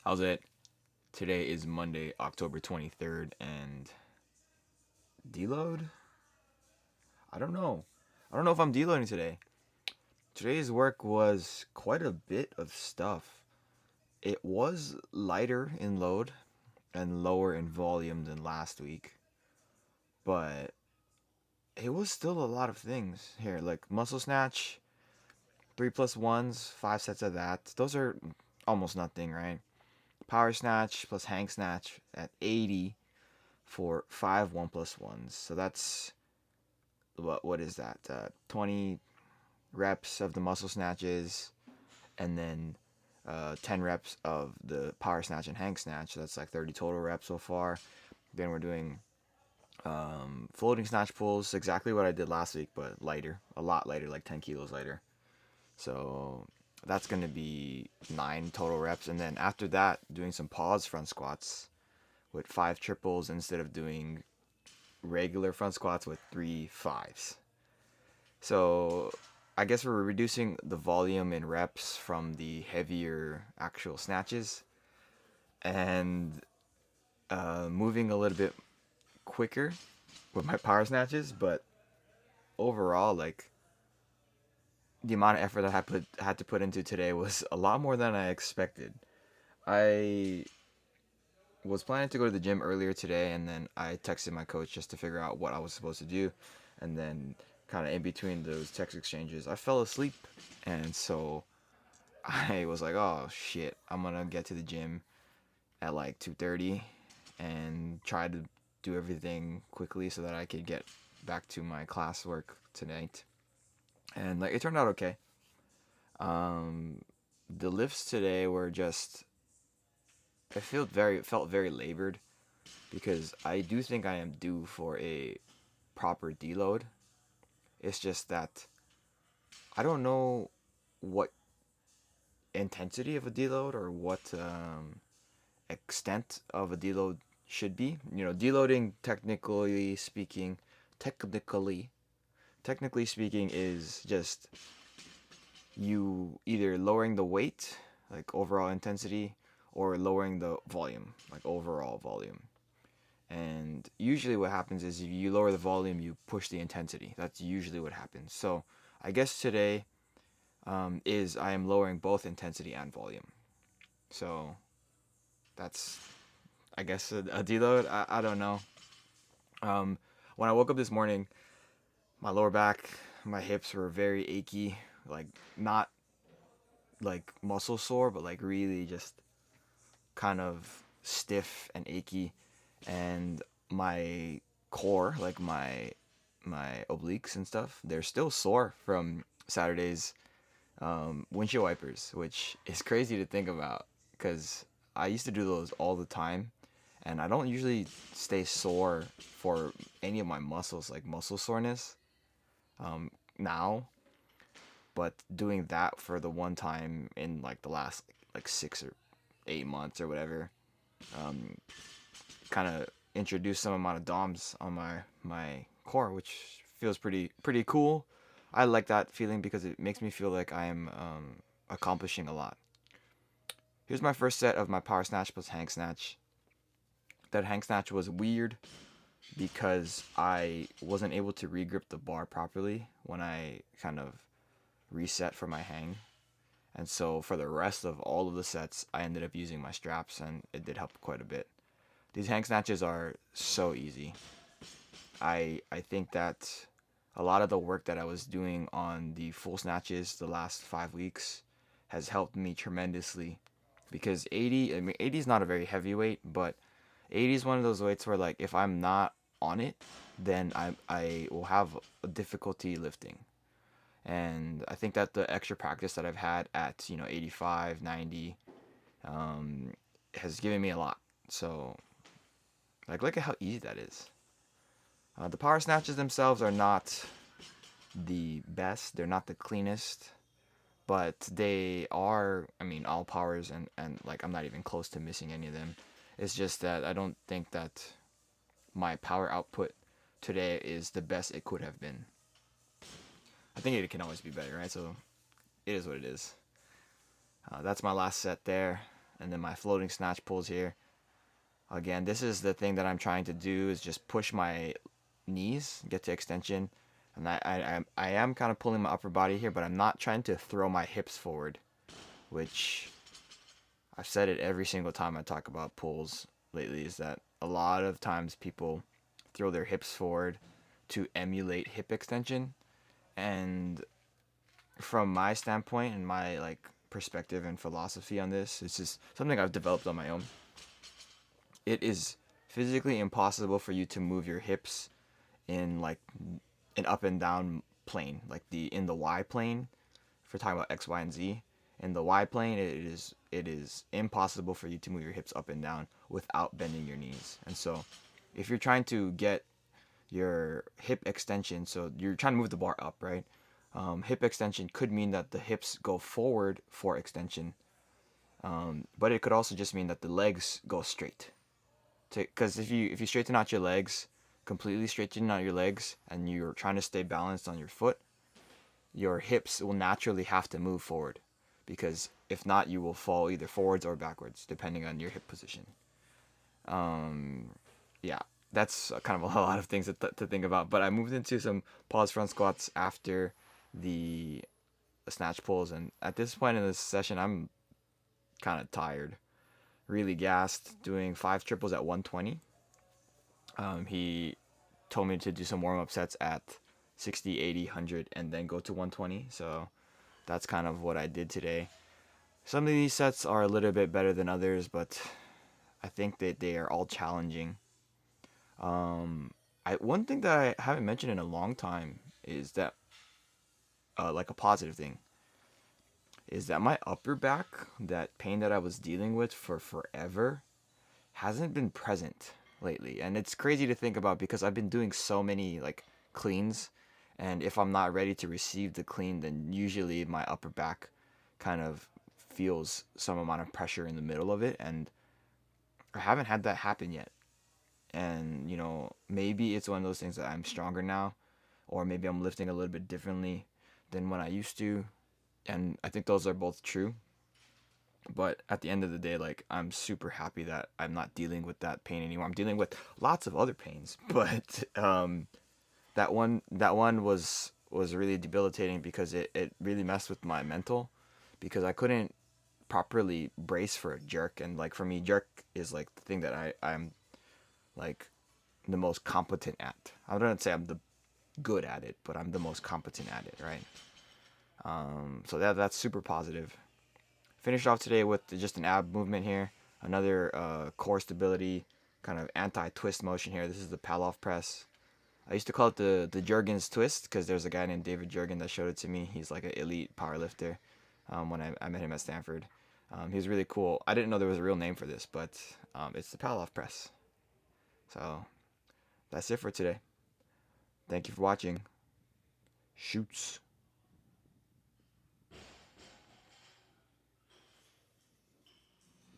How's it? Today is Monday, October 23rd, and deload? I don't know. I don't know if I'm deloading today. Today's work was quite a bit of stuff. It was lighter in load and lower in volume than last week, but it was still a lot of things here, like muscle snatch, 3+1s, 5 sets of that. Those are almost nothing, right? Power snatch plus hang snatch at 80 for 5 1+1s. So that's what is that? 20 reps of the muscle snatches, and then 10 reps of the power snatch and hang snatch. So that's like 30 total reps so far. Then we're doing floating snatch pulls, exactly what I did last week, but lighter, a lot lighter, like 10 kilos lighter. So that's going to be 9 total reps. And then after that, doing some pause front squats with 5 triples instead of doing regular front squats with 3 5s. So I guess we're reducing the volume in reps from the heavier actual snatches and moving a little bit quicker with my power snatches. But overall, like the amount of effort that I had to put into today was a lot more than I expected. I was planning to go to the gym earlier today, and then I texted my coach just to figure out what I was supposed to do, and then kind of in between those text exchanges, I fell asleep, and so I was like, oh shit, I'm gonna get to the gym at like 2:30 and try to do everything quickly so that I could get back to my classwork tonight. And like it turned out okay. Um, the lifts today were just it felt very labored because I do think I am due for a proper deload. It's just that I don't know what intensity of a deload or what extent of a deload should be. You know, deloading technically, technically speaking, is just you either lowering the weight, like overall intensity, or lowering the volume, like overall volume. And usually, what happens is if you lower the volume, you push the intensity. That's usually what happens. So, I guess today is I am lowering both intensity and volume. So, that's, I guess, a deload. I don't know. Um, when I woke up this morning, my lower back, my hips were very achy. Like, not like muscle sore, but like really just kind of stiff and achy. And my core, like my obliques and stuff, they're still sore from Saturday's windshield wipers, which is crazy to think about because I used to do those all the time, and I don't usually stay sore for any of my muscles, like muscle soreness, now. But doing that for the one time in like the last like 6 or 8 months or whatever, um, kind of introduced some amount of DOMs on my core, which feels pretty cool. I like that feeling because it makes me feel like I am accomplishing a lot. Here's my first set of my power snatch plus hang snatch. That hang snatch was weird because I wasn't able to regrip the bar properly when I kind of reset for my hang. And so for the rest of all of the sets, I ended up using my straps, and it did help quite a bit. These hang snatches are so easy. I think that a lot of the work that I was doing on the full snatches the last 5 weeks has helped me tremendously because 80, I mean 80 is not a very heavy weight, but 80 is one of those weights where like if I'm not on it, then I will have a difficulty lifting. And I think that the extra practice that I've had at 85, 90 has given me a lot. So like look at how easy that is. The power snatches themselves are not the best. They're not the cleanest, but they are. I mean, all powers, and like I'm not even close to missing any of them. It's just that I don't think that my power output today is the best it could have been. I think it can always be better, right? So it is what it is. That's my last set there, and then my floating snatch pulls here. Again, this is the thing that I'm trying to do, is just push my knees, get to extension. And I am kind of pulling my upper body here, but I'm not trying to throw my hips forward, which I've said it every single time I talk about pulls lately, is that a lot of times people throw their hips forward to emulate hip extension. And from my standpoint and my like perspective and philosophy on this, it's just something I've developed on my own. It is physically impossible for you to move your hips in like an up and down plane, like in the Y plane. If we're talking about X, Y, and Z, in the Y plane, it is impossible for you to move your hips up and down without bending your knees. And so, if you're trying to get your hip extension, so you're trying to move the bar up, right? Hip extension could mean that the hips go forward for extension, but it could also just mean that the legs go straight. Because if you straighten out your legs, completely straighten out your legs, and you're trying to stay balanced on your foot, your hips will naturally have to move forward, because if not, you will fall either forwards or backwards depending on your hip position. Yeah, that's kind of a lot of things to think about. But I moved into some pause front squats after the snatch pulls, and at this point in this session, I'm kind of tired, really gassed, doing 5 triples at 120. He told me to do some warm-up sets at 60, 80, 100, and then go to 120. So that's kind of what I did today. Some of these sets are a little bit better than others, but I think that they are all challenging. One thing that I haven't mentioned in a long time is that, like a positive thing, is that my upper back, that pain that I was dealing with for forever, hasn't been present lately. And it's crazy to think about, because I've been doing so many like cleans, and if I'm not ready to receive the clean, then usually my upper back kind of feels some amount of pressure in the middle of it, and I haven't had that happen yet. And maybe it's one of those things that I'm stronger now, or maybe I'm lifting a little bit differently than when I used to, and I think those are both true. But at the end of the day, like, I'm super happy that I'm not dealing with that pain anymore. I'm dealing with lots of other pains, but that one was really debilitating, because it really messed with my mental, because I couldn't properly brace for a jerk. And like, for me, jerk is like the thing that I'm like the most competent at. I don't say I'm the good at it, but I'm the most competent at it, right? So that's super positive. Finished off today with just an ab movement here. Another core stability, kind of anti-twist motion here. This is the Pallof press. I used to call it the Jurgens twist, because there's a guy named David Jurgen that showed it to me. He's like an elite powerlifter. When I met him at Stanford, he was really cool. I didn't know there was a real name for this, but it's the Pallof press. So that's it for today. Thank you for watching. Shoots.